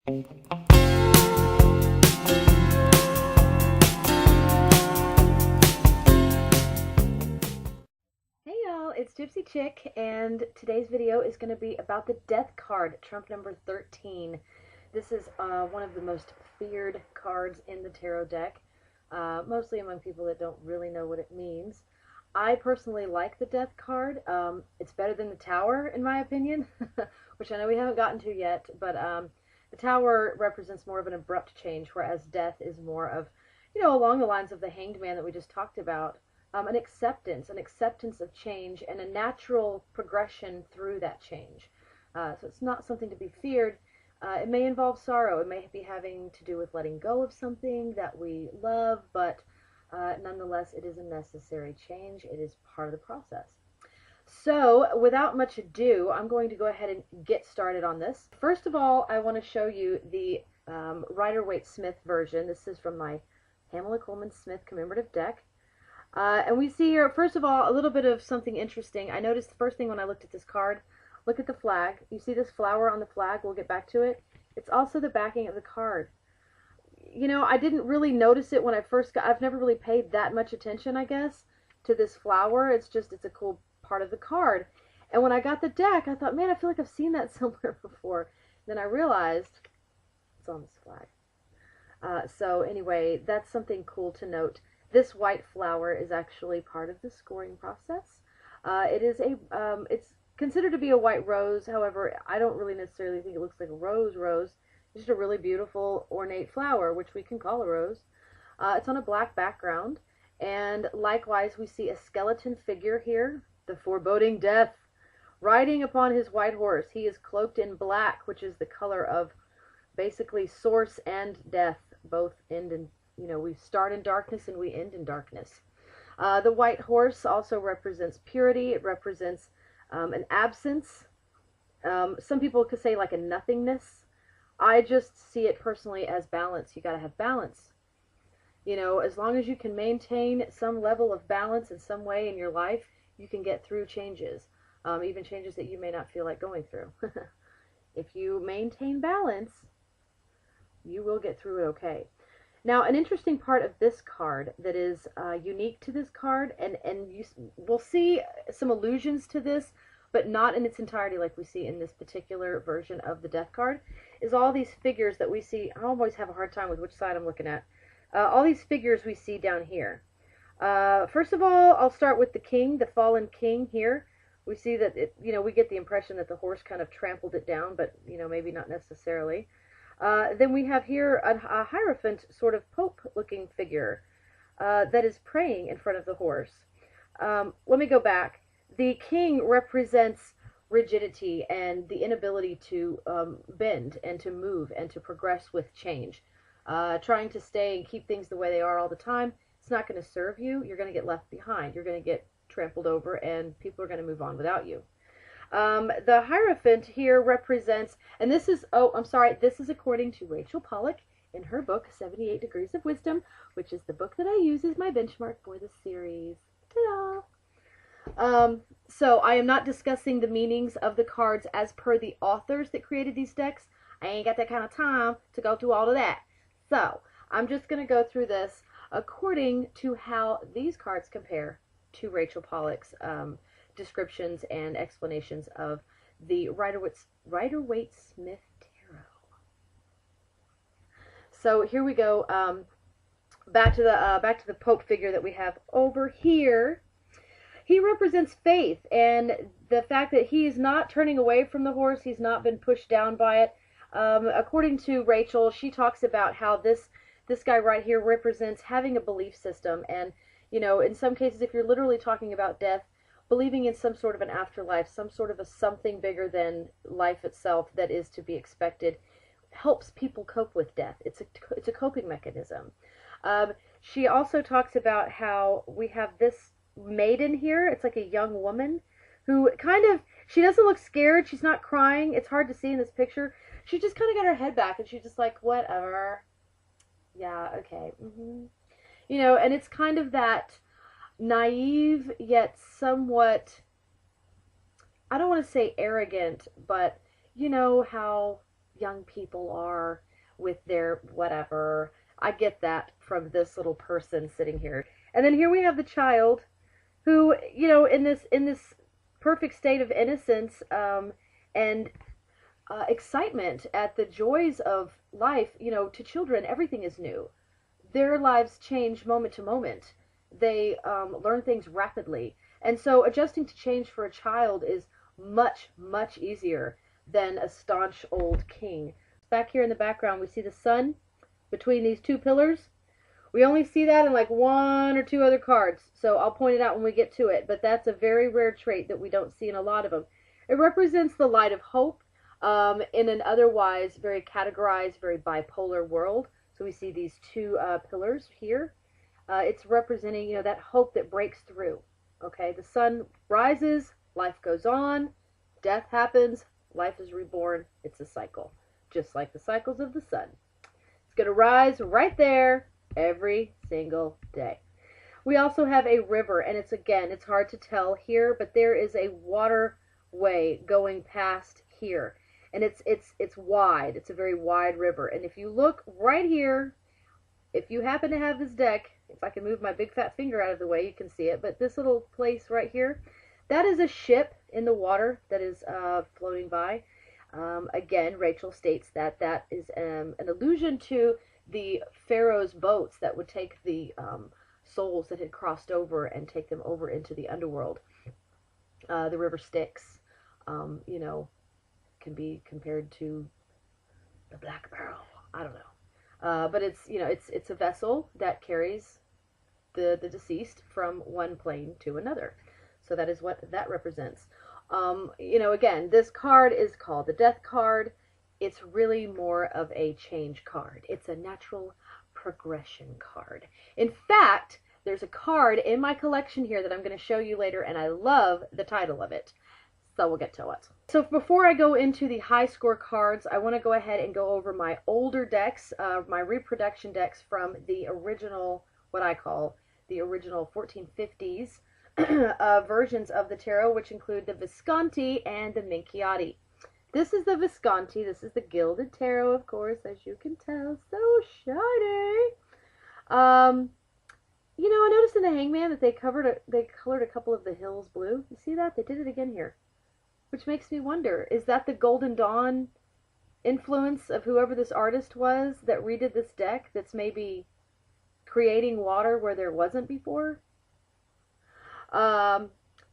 Hey y'all, it's Gypsy Chick, and today's video is going to be about the Death card, trump number 13. This is one of the most feared cards in the tarot deck, mostly among people that don't really know what it means. I personally like the Death card. It's better than the Tower, in my opinion, which I know we haven't gotten to yet, but the Tower represents more of an abrupt change, whereas Death is more of, along the lines of the Hanged Man that we just talked about. An acceptance of change, and a natural progression through that change. So it's not something to be feared. It may involve sorrow. It may be having to do with letting go of something that we love, but nonetheless, it is a necessary change. It is part of the process. So, without much ado, I'm going to go ahead and get started on this. First of all, I want to show you the Rider-Waite-Smith version. This is from my Pamela Colman Smith commemorative deck. And we see here, first of all, a little bit of something interesting. I noticed the first thing when I looked at this card, look at the flag. You see this flower on the flag? We'll get back to it. It's also the backing of the card. I didn't really notice it when I first I've never really paid that much attention, I guess, to this flower. It's a cool part of the card. And when I got the deck, I thought, man, I feel like I've seen that somewhere before. Then I realized it's on this flag. So anyway, that's something cool to note. This white flower is actually part of the scoring process. It's considered to be a white rose. However, I don't really necessarily think it looks like a rose. It's just a really beautiful, ornate flower, which we can call a rose. It's on a black background. And likewise, we see a skeleton figure here, the foreboding Death, riding upon his white horse. He is cloaked in black, which is the color of basically source and death. Both end in we start in darkness and we end in darkness. The white horse also represents purity. It represents an absence. Some people could say like a nothingness. I just see it personally as balance. You got to have balance. As long as you can maintain some level of balance in some way in your life, you can get through changes, even changes that you may not feel like going through. If you maintain balance, you will get through it okay. Now, an interesting part of this card that is unique to this card, and we'll see some allusions to this, but not in its entirety like we see in this particular version of the Death card, is all these figures that we see. I always have a hard time with which side I'm looking at. All these figures we see down here. First of all, I'll start with the king, the fallen king here. We see that, we get the impression that the horse kind of trampled it down, but, maybe not necessarily. Then we have here a Hierophant sort of Pope-looking figure that is praying in front of the horse. Let me go back. The king represents rigidity and the inability to bend and to move and to progress with change. Trying to stay and keep things the way they are all the time, it's not going to serve you. You're going to get left behind. You're going to get trampled over, and people are going to move on without you. The Hierophant here represents, and this is, this is according to Rachel Pollack in her book, 78 Degrees of Wisdom, which is the book that I use as my benchmark for the series. Ta-da! So I am not discussing the meanings of the cards as per the authors that created these decks. I ain't got that kind of time to go through all of that. So I'm just going to go through this according to how these cards compare to Rachel Pollack's descriptions and explanations of the Rider-Waite-Smith tarot. So here we go. Back to the Pope figure that we have over here. He represents faith and the fact that he is not turning away from the horse. He's not been pushed down by it. According to Rachel, she talks about how this guy right here represents having a belief system, and in some cases, if you're literally talking about death, believing in some sort of an afterlife, some sort of a something bigger than life itself that is to be expected, helps people cope with death. It's a coping mechanism. She also talks about how we have this maiden here. It's like a young woman who she doesn't look scared. She's not crying. It's hard to see in this picture. She just kind of got her head back, and she's just like, whatever. Yeah, okay. And it's kind of that naive yet somewhat, I don't want to say arrogant, but you know how young people are with their whatever. I get that from this little person sitting here. And then here we have the child who, in this perfect state of innocence, and excitement at the joys of life. To children, everything is new. Their lives change moment to moment. They learn things rapidly. And so adjusting to change for a child is much, much easier than a staunch old king. Back here in the background, we see the sun between these two pillars. We only see that in like one or two other cards, so I'll point it out when we get to it, but that's a very rare trait that we don't see in a lot of them. It represents the light of hope in an otherwise very categorized, very bipolar world. So we see these two pillars here. It's representing, that hope that breaks through. Okay, the sun rises, life goes on, death happens, life is reborn. It's a cycle, just like the cycles of the sun. It's going to rise right there every single day. We also have a river, and it's hard to tell here, but there is a waterway going past here, and it's wide. It's a very wide river, and if you look right here, if you happen to have this deck, if I can move my big fat finger out of the way, you can see it, but this little place right here, that is a ship in the water that is floating by. Again, Rachel states that that is an allusion to the Pharaoh's boats that would take the souls that had crossed over and take them over into the underworld. The river Styx, can be compared to the Black Pearl. I don't know. But it's a vessel that carries the deceased from one plane to another. So that is what that represents. Again, this card is called the Death card. It's really more of a change card. It's a natural progression card. In fact, there's a card in my collection here that I'm going to show you later, and I love the title of it. So we'll get to it. So before I go into the high score cards, I want to go ahead and go over my older decks, my reproduction decks from the original, what I call the original 1450s versions of the tarot, which include the Visconti and the Minchiati. This is the Visconti. This is the Gilded Tarot, of course, as you can tell. So shiny. I noticed in the Hangman that they colored a couple of the hills blue. You see that? They did it again here. Which makes me wonder, is that the Golden Dawn influence of whoever this artist was that redid this deck that's maybe creating water where there wasn't before?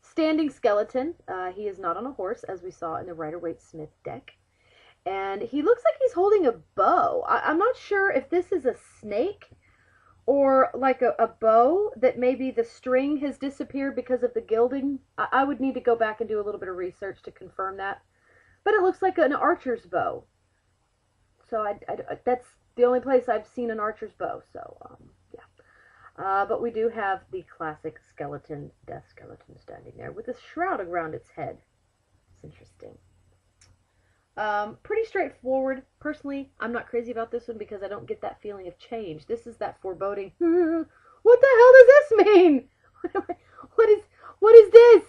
Standing Skeleton. He is not on a horse, as we saw in the Rider-Waite-Smith deck. And he looks like he's holding a bow. I'm not sure if this is a snake or like a bow that maybe the string has disappeared because of the gilding. I would need to go back and do a little bit of research to confirm that. But it looks like an archer's bow. So that's the only place I've seen an archer's bow. So, yeah. But we do have the classic skeleton, death skeleton standing there with a shroud around its head. It's interesting. Pretty straightforward. Personally, I'm not crazy about this one because I don't get that feeling of change. This is that foreboding. What the hell does this mean? What is this?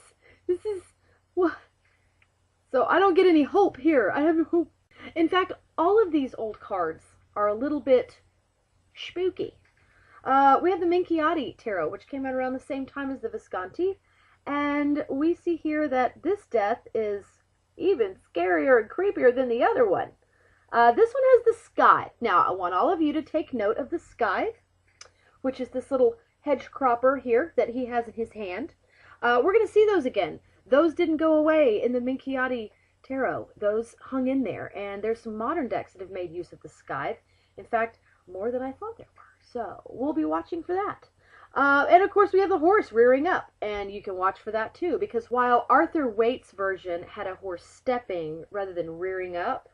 This is what? So I don't get any hope here. I have no hope. In fact, all of these old cards are a little bit spooky. We have the Minchiati Tarot, which came out around the same time as the Visconti, and we see here that this death is even scarier and creepier than the other one. This one has the scythe. Now, I want all of you to take note of the scythe, which is this little hedge cropper here that he has in his hand. We're going to see those again. Those didn't go away in the Minchiati Tarot. Those hung in there, and there's some modern decks that have made use of the scythe. In fact, more than I thought there were. So, we'll be watching for that. And of course we have the horse rearing up, and you can watch for that too, because while Arthur Waite's version had a horse stepping rather than rearing up,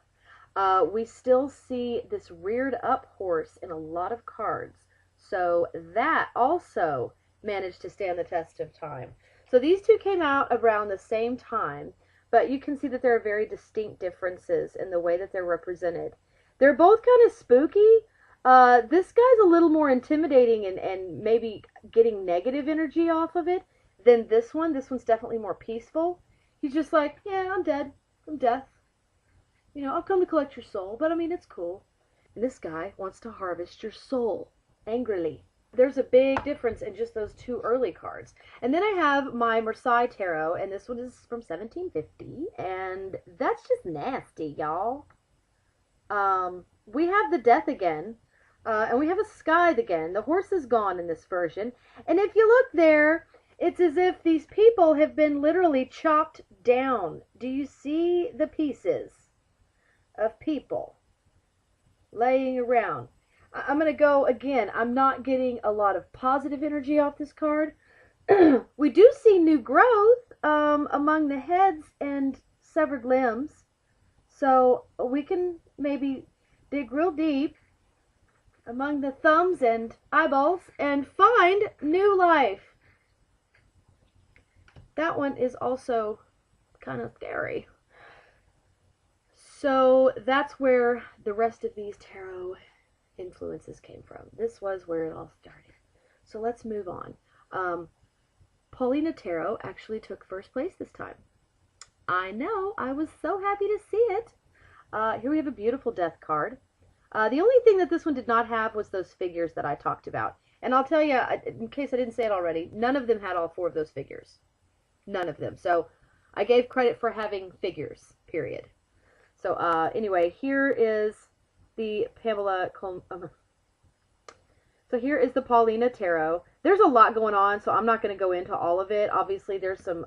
we still see this reared up horse in a lot of cards. So that also managed to stand the test of time. So these two came out around the same time, but you can see that there are very distinct differences in the way that they're represented. They're both kind of spooky. This guy's a little more intimidating and maybe getting negative energy off of it than this one. This one's definitely more peaceful. He's just like, yeah, I'm dead. I'm death. You know, I've come to collect your soul, but I mean, it's cool. And this guy wants to harvest your soul angrily. There's a big difference in just those two early cards. And then I have my Marseille Tarot, and this one is from 1750, and that's just nasty, y'all. We have the Death again, and we have a Scythe again. The horse is gone in this version, and if you look there, it's as if these people have been literally chopped down. Do you see the pieces of people laying around? I'm going to go again. I'm not getting a lot of positive energy off this card. We do see new growth among the heads and severed limbs. So we can maybe dig real deep among the thumbs and eyeballs and find new life. That one is also kind of scary. So that's where the rest of these tarot influences came from. This was where it all started. So let's move on. Paulina Tarot actually took first place this time. I know, I was so happy to see it. Here we have a beautiful death card. The only thing that this one did not have was those figures that I talked about. And I'll tell you, in case I didn't say it already, none of them had all four of those figures. None of them. So I gave credit for having figures, period. So anyway, here is the So here is the Paulina Tarot. There's a lot going on, so I'm not going to go into all of it. Obviously, there's some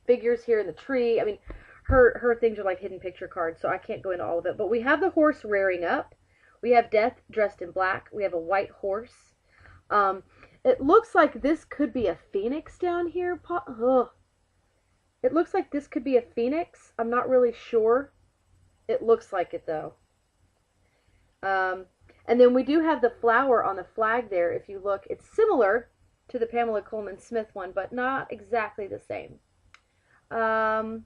figures here in the tree. I mean, her things are like hidden picture cards, so I can't go into all of it. But we have the horse rearing up. We have Death dressed in black. We have a white horse. It looks like this could be a phoenix down here. It looks like this could be a phoenix. I'm not really sure. It looks like it, though. And then we do have the flower on the flag there. If you look, it's similar to the Pamela Coleman Smith one, but not exactly the same. And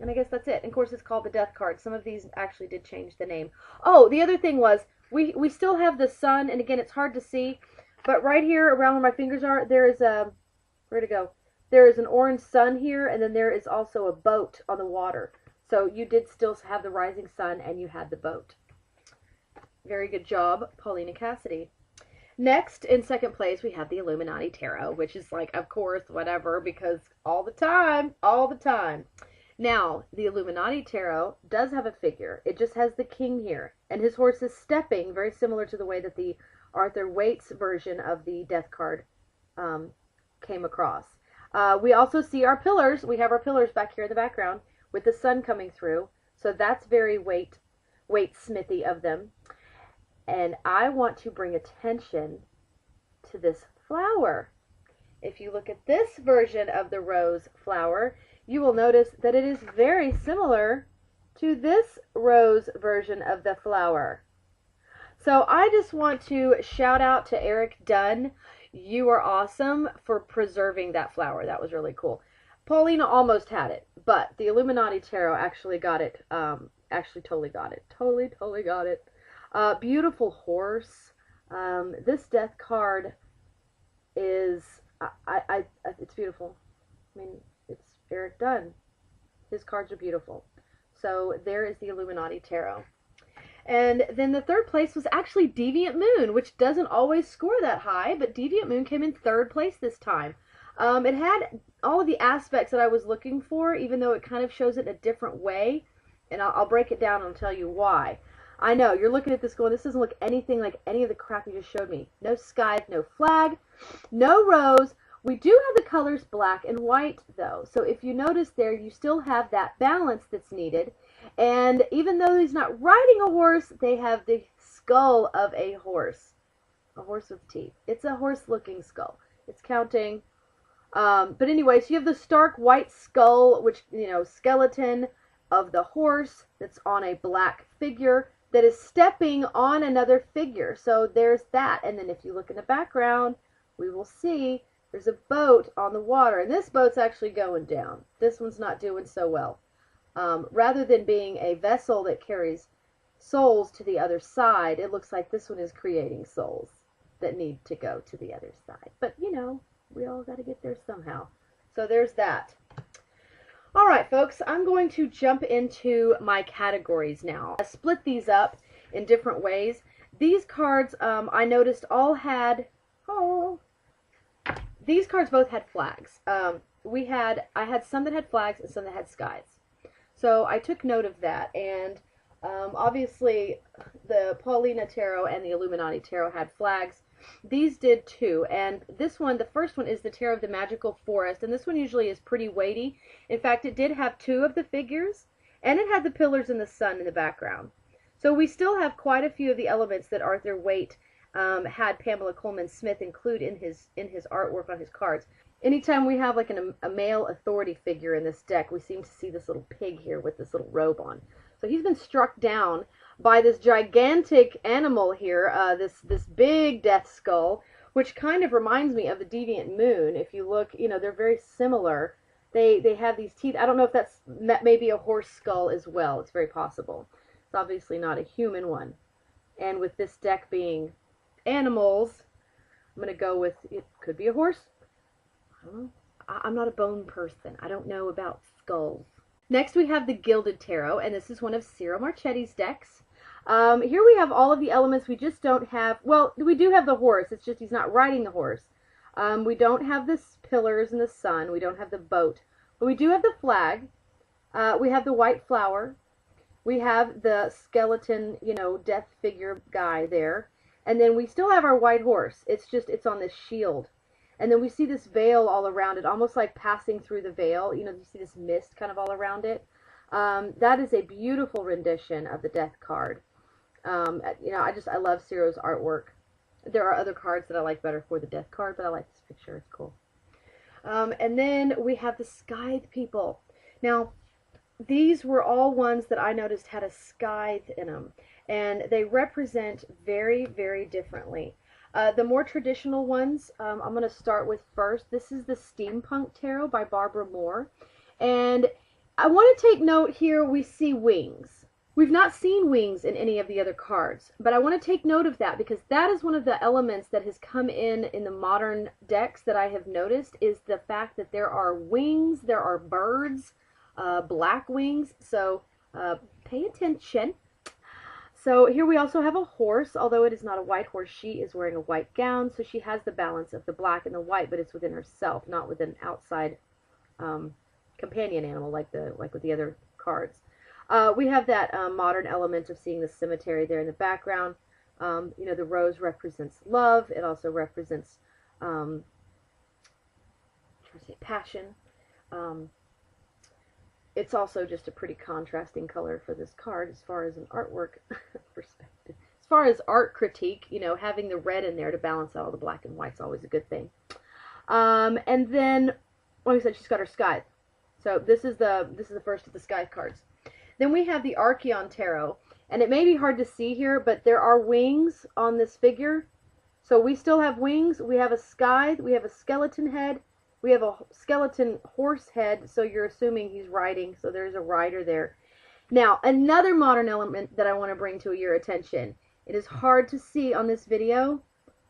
I guess that's it. And of course, it's called the Death card. Some of these actually did change the name. Oh, the other thing was, we still have the sun, and again, it's hard to see, but right here around where my fingers are, there is a, where'd it go? There is an orange sun here, and then there is also a boat on the water. So you did still have the rising sun, and you had the boat. Very good job, Paulina Cassidy. Next, in second place, we have the Illuminati Tarot, which is like, of course, whatever, because all the time. Now, the Illuminati Tarot does have a figure. It just has the king here, and his horse is stepping, very similar to the way that the Arthur Waite's version of the Death card came across. We also see our pillars. We have our pillars back here in the background with the sun coming through, so that's very Waite-Smithy of them. And I want to bring attention to this flower. If you look at this version of the rose flower, you will notice that it is very similar to this rose version of the flower. So I just want to shout out to Eric Dunn. You are awesome for preserving that flower. That was really cool. Paulina almost had it, but the Illuminati Tarot actually got it. Actually totally got it. Totally got it. Beautiful horse. This death card is, it's beautiful. I mean, it's Eric Dunn. His cards are beautiful. So there is the Illuminati Tarot. And then the third place was actually Deviant Moon, which doesn't always score that high, but Deviant Moon came in third place this time. It had all of the aspects that I was looking for, even though it kind of shows it in a different way. And I'll break it down and I'll tell you why. I know, you're looking at this going, this doesn't look anything like any of the crap you just showed me. No scythe, no flag, no rose. We do have the colors black and white, though. So if you notice there, you still have that balance that's needed. And even though he's not riding a horse, they have the skull of a horse. A horse with teeth. It's a horse-looking skull. It's counting. But anyway, so you have the stark white skull, which, you know, skeleton of the horse that's on a black figure that is stepping on another figure. So there's that. And then if you look in the background, we will see there's a boat on the water. And this boat's actually going down. This one's not doing so well. Rather than being a vessel that carries souls to the other side, it looks like this one is creating souls that need to go to the other side. But, you know, we all got to get there somehow. So there's that. Alright folks, I'm going to jump into my categories now. I split these up in different ways. These cards, I noticed all had, these cards both had flags. I had some that had flags and some that had skies. So I took note of that, and obviously the Paulina Tarot and the Illuminati Tarot had flags. These did too, and this one, the first one, is the Tarot of the Magical Forest, and this one usually is pretty weighty. In fact, it did have two of the figures, and it had the pillars and the sun in the background. So we still have quite a few of the elements that Arthur Waite had Pamela Coleman Smith include in his artwork on his cards. Anytime we have like a male authority figure in this deck, we seem to see this little pig here with this little robe on. So he's been struck down by this gigantic animal here, this big death skull, which kind of reminds me of the Deviant Moon. If you look, you know, they're very similar. They have these teeth. I don't know if that may be a horse skull as well. It's very possible. It's obviously not a human one. And with this deck being animals, I'm going to go with, it could be a horse. I don't know. I'm not a bone person. I don't know about skulls. Next we have the Gilded Tarot, and this is one of Ciro Marchetti's decks. Here we have all of the elements. We just don't have, well, we do have the horse. It's just he's not riding the horse. We don't have the pillars and the sun. We don't have the boat. But we do have the flag. We have the white flower. We have the skeleton, you know, death figure guy there. And then we still have our white horse. It's just, it's on this shield. And then we see this veil all around it, almost like passing through the veil. You know, you see this mist kind of all around it. That is a beautiful rendition of the death card. You know, I love Ciro's artwork. There are other cards that I like better for the death card, but I like this picture. It's cool. And then we have the Scythe people. Now, these were all ones that I noticed had a scythe in them, and they represent very, very differently. The more traditional ones, I'm going to start with first. This is the Steampunk Tarot by Barbara Moore. And I want to take note here, we see wings. We've not seen wings in any of the other cards, but I want to take note of that because that is one of the elements that has come in the modern decks that I have noticed, is the fact that there are wings, there are birds, black wings, so pay attention. So here we also have a horse, although it is not a white horse. She is wearing a white gown, so she has the balance of the black and the white, but it's within herself, not with an outside companion animal like with the other cards. We have that modern element of seeing the cemetery there in the background. You know, the rose represents love. It also represents passion. It's also just a pretty contrasting color for this card as far as an artwork perspective. As far as art critique, you know, having the red in there to balance out all the black and white is always a good thing. And then, like I said, she's got her scythe. So this is the first of the scythe cards. Then we have the Archeon Tarot, and it may be hard to see here, but there are wings on this figure. So we still have wings. We have a scythe. We have a skeleton head. We have a skeleton horse head, so you're assuming he's riding, so there's a rider there. Now, another modern element that I want to bring to your attention. It is hard to see on this video.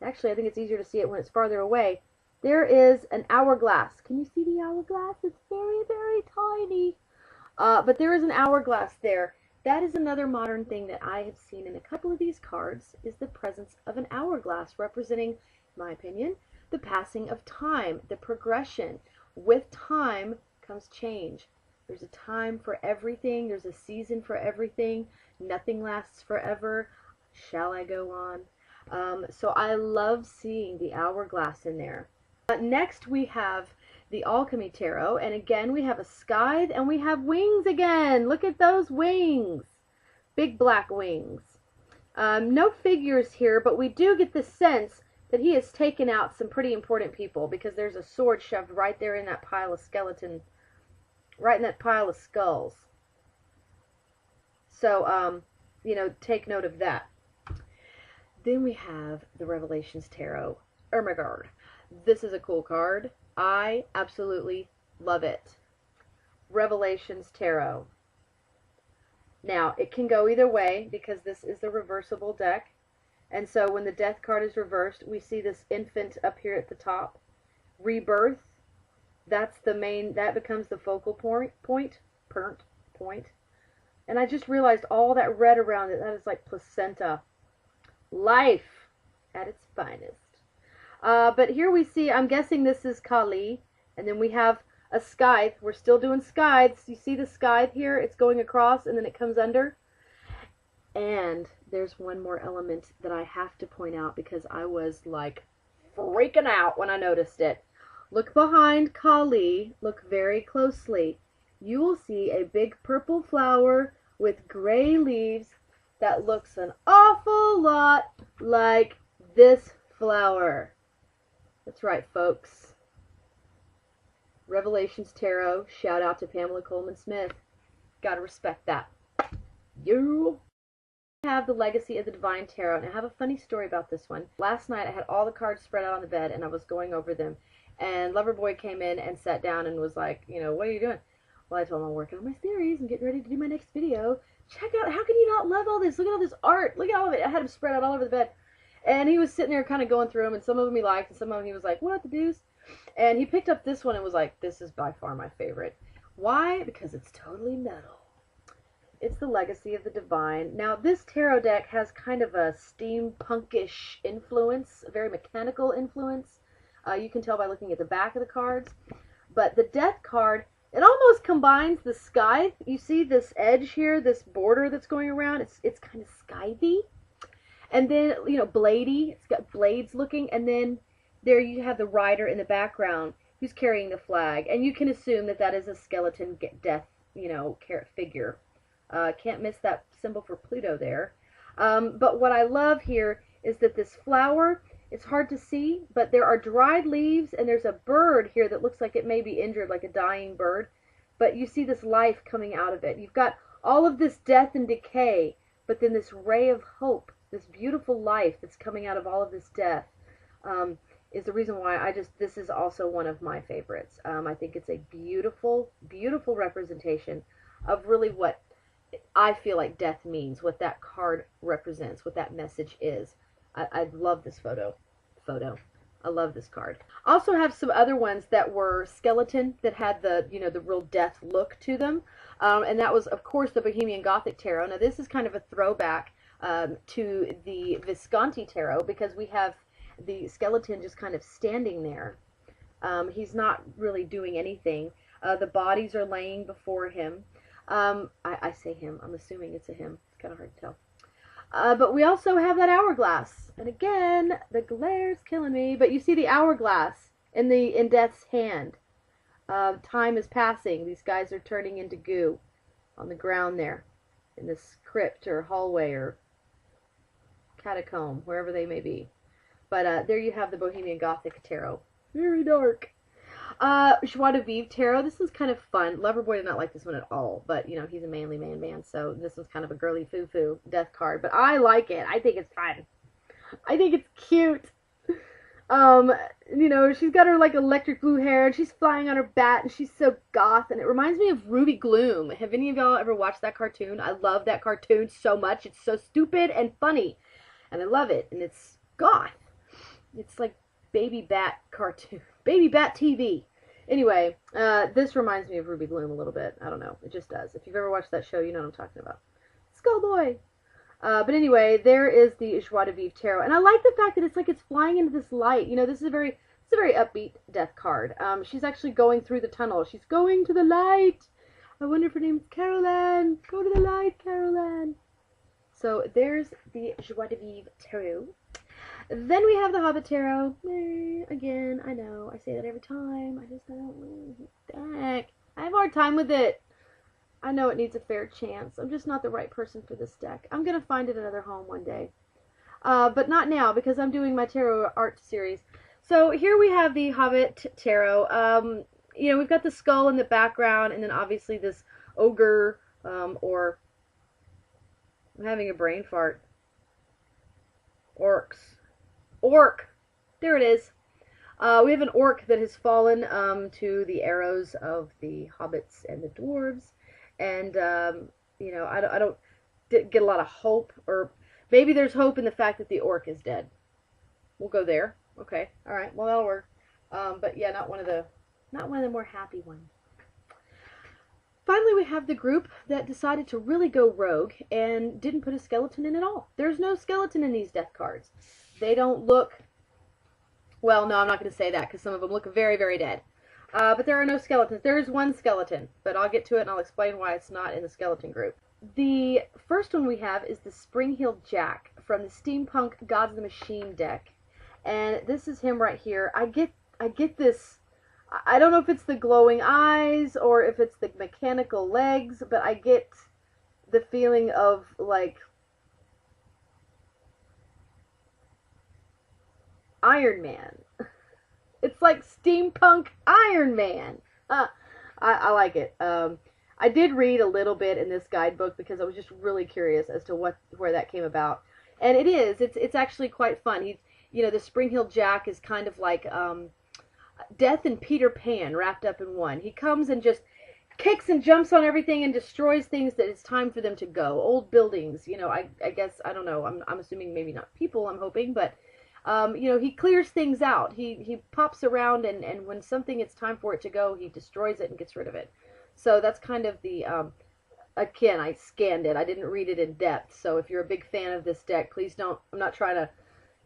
Actually, I think it's easier to see it when it's farther away. There is an hourglass. Can you see the hourglass? It's very, very tiny. But there is an hourglass there. That is another modern thing that I have seen in a couple of these cards, is the presence of an hourglass representing, in my opinion, the passing of time, the progression. With time comes change. There's a time for everything. There's a season for everything. Nothing lasts forever. Shall I go on? So I love seeing the hourglass in there. Next we have the Alchemy Tarot, and again we have a scythe and we have wings again. Look at those wings. Big black wings. No figures here, but we do get the sense that he has taken out some pretty important people, because there's a sword shoved right there in that pile of skeleton, right in that pile of skulls. So, you know, take note of that. Then we have the Revelations Tarot, Ermengarde. This is a cool card. I absolutely love it. Revelations Tarot. Now, it can go either way, because this is the reversible deck. And so when the death card is reversed, we see this infant up here at the top. Rebirth, That's the main, that becomes the focal point. And I just realized all that red around it, that is like placenta. Life at its finest. But here we see, I'm guessing this is Kali, and then we have a scythe. We're still doing scythes. You see the scythe here? It's going across and then it comes under. And there's one more element that I have to point out because I was like freaking out when I noticed it. Look behind Kali, look very closely. You will see a big purple flower with gray leaves that looks an awful lot like this flower. That's right, folks. Revelations Tarot, shout out to Pamela Coleman Smith. Gotta respect that. You have the Legacy of the Divine Tarot, and I have a funny story about this one. Last night I had all the cards spread out on the bed and I was going over them, and Loverboy came in and sat down and was like, you know, what are you doing? Well, I told him I'm working on my series and getting ready to do my next video. Check out, how can you not love all this? Look at all this art. Look at all of it. I had them spread out all over the bed. And he was sitting there kind of going through them, and some of them he liked, and some of them he was like, what the deuce? And he picked up this one and was like, this is by far my favorite. Why? Because it's totally metal. It's the Legacy of the Divine. Now, this tarot deck has kind of a steampunkish influence, a very mechanical influence. You can tell by looking at the back of the cards. But the Death card, it almost combines the scythe. You see this edge here, this border that's going around? It's kind of scythy. And then, you know, bladey. It's got blades looking. And then there you have the rider in the background who's carrying the flag. And you can assume that that is a skeleton death, you know, figure. Can't miss that symbol for Pluto there. But what I love here is that this flower, it's hard to see, but there are dried leaves, and there's a bird here that looks like it may be injured, like a dying bird. But you see this life coming out of it. You've got all of this death and decay, but then this ray of hope, this beautiful life that's coming out of all of this death, is the reason why this is also one of my favorites. I think it's a beautiful, beautiful representation of really what I feel like death means, what that card represents, what that message is. I love this photo. I love this card. I also have some other ones that were skeleton, that had the, you know, the real death look to them. And that was, of course, the Bohemian Gothic Tarot. Now, this is kind of a throwback to the Visconti Tarot, because we have the skeleton just kind of standing there. He's not really doing anything. The bodies are laying before him. I say him. I'm assuming it's a him. It's kind of hard to tell. But we also have that hourglass. And again, the glare's killing me. But you see the hourglass in Death's hand. Time is passing. These guys are turning into goo on the ground there, in this crypt or hallway or catacomb, wherever they may be. But there you have the Bohemian Gothic Tarot. Very dark. Joie de Vivre Tarot. This is kind of fun. Loverboy did not like this one at all, but, you know, he's a manly man, so this was kind of a girly foo-foo death card. But I like it. I think it's fun. I think it's cute. You know, she's got her, like, electric blue hair, and she's flying on her bat, and she's so goth, and it reminds me of Ruby Gloom. Have any of y'all ever watched that cartoon? I love that cartoon so much. It's so stupid and funny, and I love it, and it's goth. It's like Baby Bat cartoon. Baby Bat TV. Anyway, this reminds me of Ruby Gloom a little bit. I don't know. It just does. If you've ever watched that show, you know what I'm talking about. Skullboy. But anyway, there is the Joie de Vivre Tarot. And I like the fact that it's like it's flying into this light. You know, this is a very upbeat death card. She's actually going through the tunnel. She's going to the light. I wonder if her name's Caroline. Go to the light, Caroline. So there's the Joie de Vivre Tarot. Then we have the Hobbit Tarot. Again, I know, I say that every time. I just don't deck. I have a hard time with it. I know it needs a fair chance. I'm just not the right person for this deck. I'm going to find it another home one day. But not now, because I'm doing my tarot art series. So here we have the Hobbit Tarot. You know, we've got the skull in the background, and then obviously this ogre, or I'm having a brain fart. Orcs. Orc! There it is. We have an orc that has fallen to the arrows of the hobbits and the dwarves. And, you know, I don't get a lot of hope. Or maybe there's hope in the fact that the orc is dead. We'll go there. Okay. Alright. Well, that'll work. But, yeah, not one of the Not one of the more happy ones. Finally, we have the group that decided to really go rogue and didn't put a skeleton in at all. There's no skeleton in these death cards. They don't look... Well, no, I'm not going to say that because some of them look very, very dead. But there are no skeletons. There is one skeleton, but I'll get to it and I'll explain why it's not in the skeleton group. The first one we have is the Spring-Heeled Jack from the Steampunk Gods of the Machine deck. And this is him right here. I get this... I don't know if it's the glowing eyes or if it's the mechanical legs, but I get the feeling of, like, Iron Man. It's like steampunk Iron Man. I like it. I did read a little bit in this guidebook because I was just really curious as to where that came about. And it's actually quite fun. The Spring-Heeled Jack is kind of like Death and Peter Pan wrapped up in one. He comes and just kicks and jumps on everything and destroys things that it's time for them to go. Old buildings, I guess, I don't know, I'm assuming maybe not people, I'm hoping, but, he clears things out. He pops around and when something it's time for it to go, he destroys it and gets rid of it. So that's kind of the, again, I scanned it. I didn't read it in depth, so if you're a big fan of this deck, please don't, I'm not trying to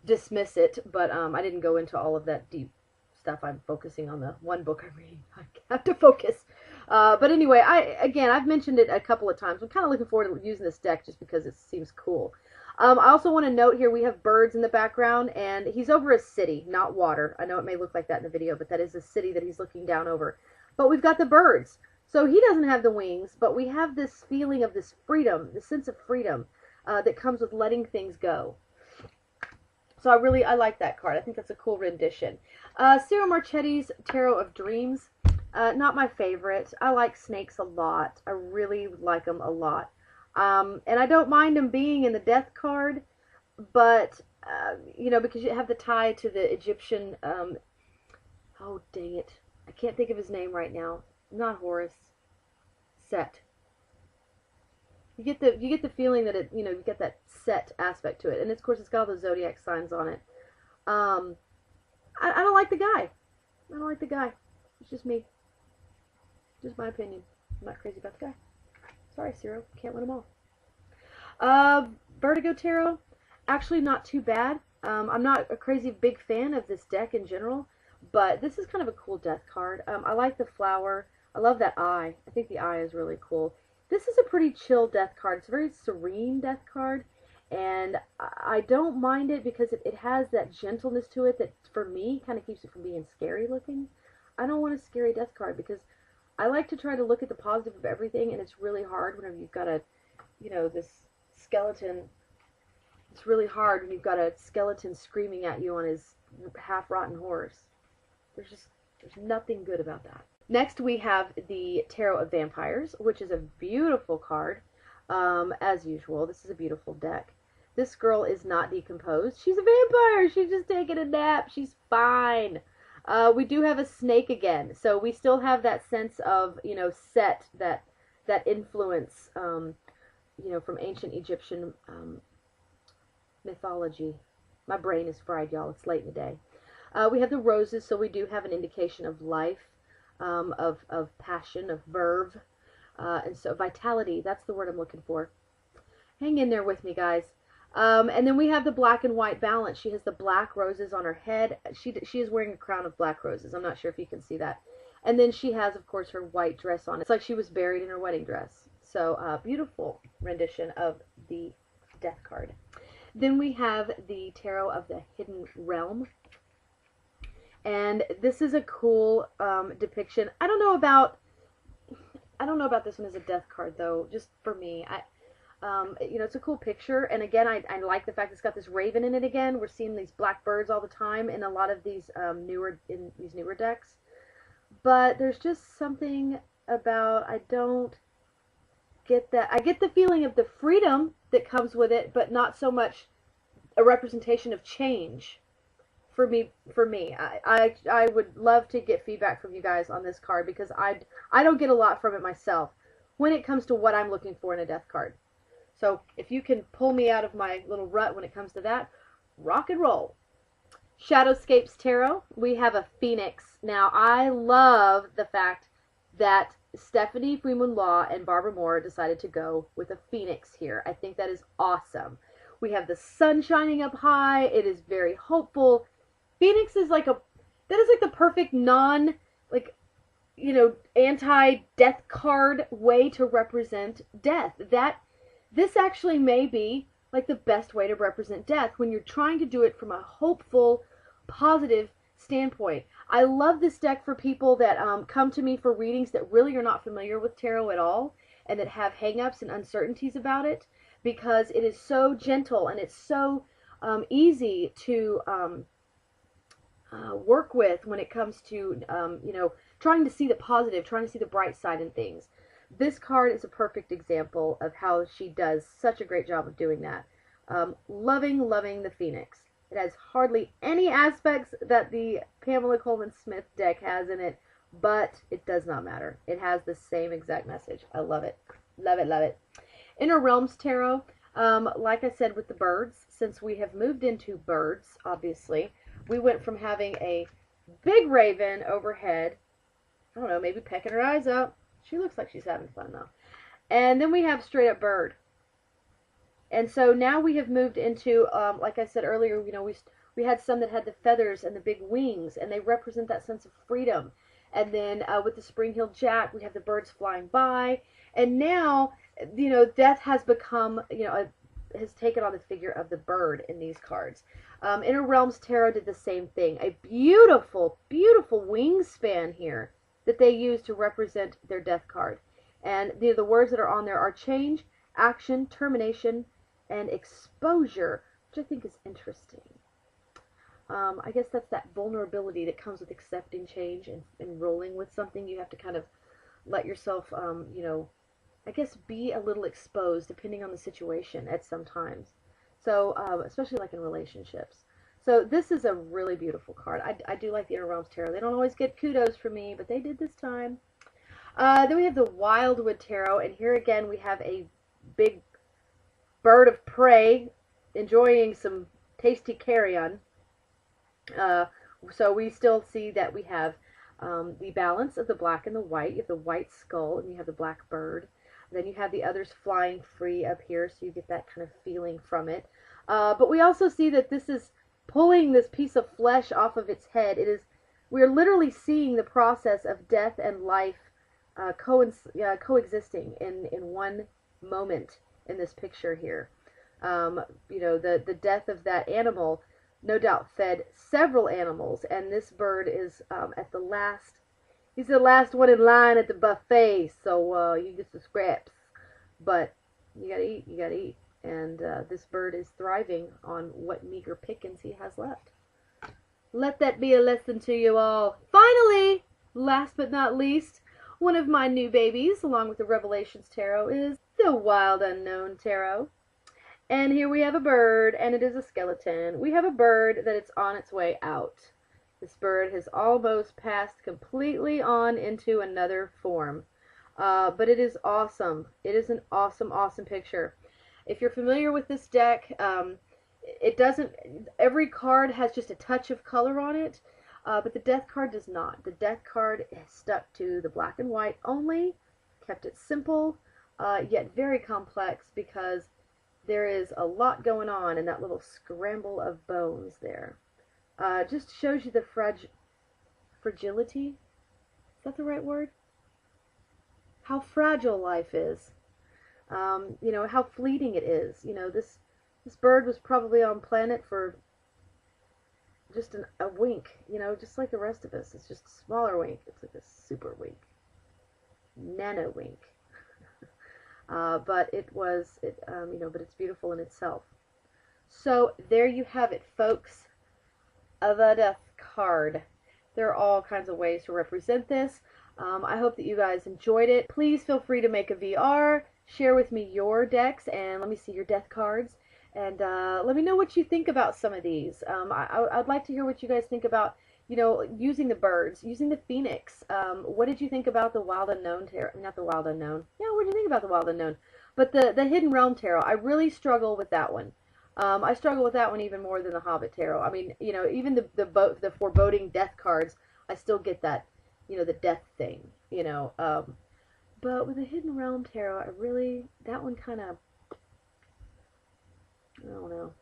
dismiss it, but I didn't go into all of that deep stuff. I'm focusing on the one book I'm reading. I have to focus. But anyway, I've mentioned it a couple of times. I'm kind of looking forward to using this deck just because it seems cool. I also want to note here we have birds in the background, and he's over a city, not water. I know it may look like that in the video, but that is a city that he's looking down over. But we've got the birds. So he doesn't have the wings, but we have this feeling of this freedom, this sense of freedom that comes with letting things go. So I like that card. I think that's a cool rendition. Ciro Marchetti's Tarot of Dreams. Not my favorite. I like snakes a lot. I really like them a lot. And I don't mind them being in the death card, but, because you have the tie to the Egyptian, oh, dang it. I can't think of his name right now. Not Horus. Set. You get the feeling that you get that set aspect to it. And of course it's got all the zodiac signs on it. I don't like the guy. I don't like the guy. It's just me. Just my opinion. I'm not crazy about the guy. Sorry, Ciro. Can't win them all. Vertigo Tarot. Actually not too bad. I'm not a crazy big fan of this deck in general, but this is kind of a cool death card. I like the flower. I love that eye. I think the eye is really cool. This is a pretty chill death card. It's a very serene death card, and I don't mind it because it has that gentleness to it that, for me, kind of keeps it from being scary looking. I don't want a scary death card because I like to try to look at the positive of everything, and it's really hard whenever you've got this skeleton. It's really hard when you've got a skeleton screaming at you on his half-rotten horse. There's nothing good about that. Next, we have the Tarot of Vampires, which is a beautiful card, as usual. This is a beautiful deck. This girl is not decomposed. She's a vampire. She's just taking a nap. She's fine. We do have a snake again, so we still have that sense of, set, that influence, from ancient Egyptian mythology. My brain is fried, y'all. It's late in the day. We have the roses, so we do have an indication of life. Of passion, of verve, and so vitality. That's the word I'm looking for. Hang in there with me, guys. And then we have the black and white balance. She has the black roses on her head. She is wearing a crown of black roses. I'm not sure if you can see that. And then she has, of course, her white dress on. It's like she was buried in her wedding dress. So, beautiful rendition of the death card. Then we have the Tarot of the Hidden Realm. And this is a cool depiction. I don't know about this one as a death card though. Just for me, it's a cool picture. And again, I like the fact it's got this raven in it again. We're seeing these black birds all the time in a lot of these newer decks. But there's just something about, I don't get that. I get the feeling of the freedom that comes with it, but not so much a representation of change. For me, I would love to get feedback from you guys on this card because I don't get a lot from it myself when it comes to what I'm looking for in a death card. So if you can pull me out of my little rut when it comes to that, rock and roll. Shadowscapes Tarot, we have a Phoenix. Now, I love the fact that Stephanie Freeman Law and Barbara Moore decided to go with a Phoenix here. I think that is awesome. We have the sun shining up high. It is very hopeful. Phoenix is like that is like the perfect like, anti-death card way to represent death. This actually may be like the best way to represent death when you're trying to do it from a hopeful, positive standpoint. I love this deck for people that come to me for readings that really are not familiar with tarot at all and that have hangups and uncertainties about it, because it is so gentle and it's so easy to work with when it comes to trying to see the positive, trying to see the bright side in things. This card is a perfect example of how she does such a great job of doing that. Loving the Phoenix. It has hardly any aspects that the Pamela Coleman Smith deck has in it, but it does not matter. It has the same exact message. I love it. Love it, love it. Inner Realms Tarot, like I said with the birds, since we have moved into birds, obviously, we went from having a big raven overhead, I don't know, maybe pecking her eyes out. She looks like she's having fun, though. And then we have straight up bird. And so now we have moved into, like I said earlier, we had some that had the feathers and the big wings, and they represent that sense of freedom. And then with the Spring-Heeled Jack, we have the birds flying by. And now, death has become, has taken on the figure of the bird in these cards. Inner Realms Tarot did the same thing. A beautiful, beautiful wingspan here that they use to represent their death card. And the words that are on there are change, action, termination, and exposure, which I think is interesting. I guess that's that vulnerability that comes with accepting change and rolling with something. You have to kind of let yourself, I guess, be a little exposed depending on the situation at some times. So, especially like in relationships. So this is a really beautiful card. I do like the Inner Realms Tarot. They don't always get kudos from me, but they did this time. Then we have the Wildwood Tarot, and here again we have a big bird of prey enjoying some tasty carrion. So we still see that we have the balance of the black and the white. You have the white skull and you have the black bird. Then you have the others flying free up here, so you get that kind of feeling from it. But we also see that this is pulling this piece of flesh off of its head. We're literally seeing the process of death and life coexisting in one moment in this picture here. The death of that animal no doubt fed several animals, and this bird is he's the last one in line at the buffet, so you get the scraps, but you gotta eat, and this bird is thriving on what meager pickings he has left. Let that be a lesson to you all. Finally, last but not least, one of my new babies, along with the Revelations Tarot, is the Wild Unknown Tarot. And here we have a bird, and it is a skeleton. We have a bird that it's on its way out. This bird has almost passed completely on into another form. But it is awesome. It is an awesome, awesome picture. If you're familiar with this deck, every card has just a touch of color on it, but the death card does not. The death card is stuck to the black and white only, kept it simple, yet very complex, because there is a lot going on in that little scramble of bones there. Just shows you the fragility. Is that the right word? How fragile life is. How fleeting it is. This bird was probably on planet for just a wink. Just like the rest of us. It's just a smaller wink. It's like a super wink. Nano wink. But it's beautiful in itself. So there you have it, folks. The death card. There are all kinds of ways to represent this. I hope that you guys enjoyed it. Please feel free to make a VR. Share with me your decks and let me see your death cards. And let me know what you think about some of these. I'd like to hear what you guys think about, using the birds, using the Phoenix. What did you think about the Wild Unknown Tarot? Not the Wild Unknown. Yeah, what did you think about the Wild Unknown? But the Hidden Realm Tarot, I really struggle with that one. I struggle with that one even more than the Hobbit Tarot. I mean, you know, even the foreboding death cards, I still get that, you know, the death thing, you know. But with the Hidden Realm Tarot, I really, that one kind of, I don't know.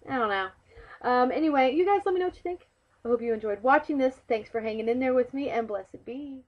I don't know. Anyway, you guys let me know what you think. I hope you enjoyed watching this. Thanks for hanging in there with me, and blessed be.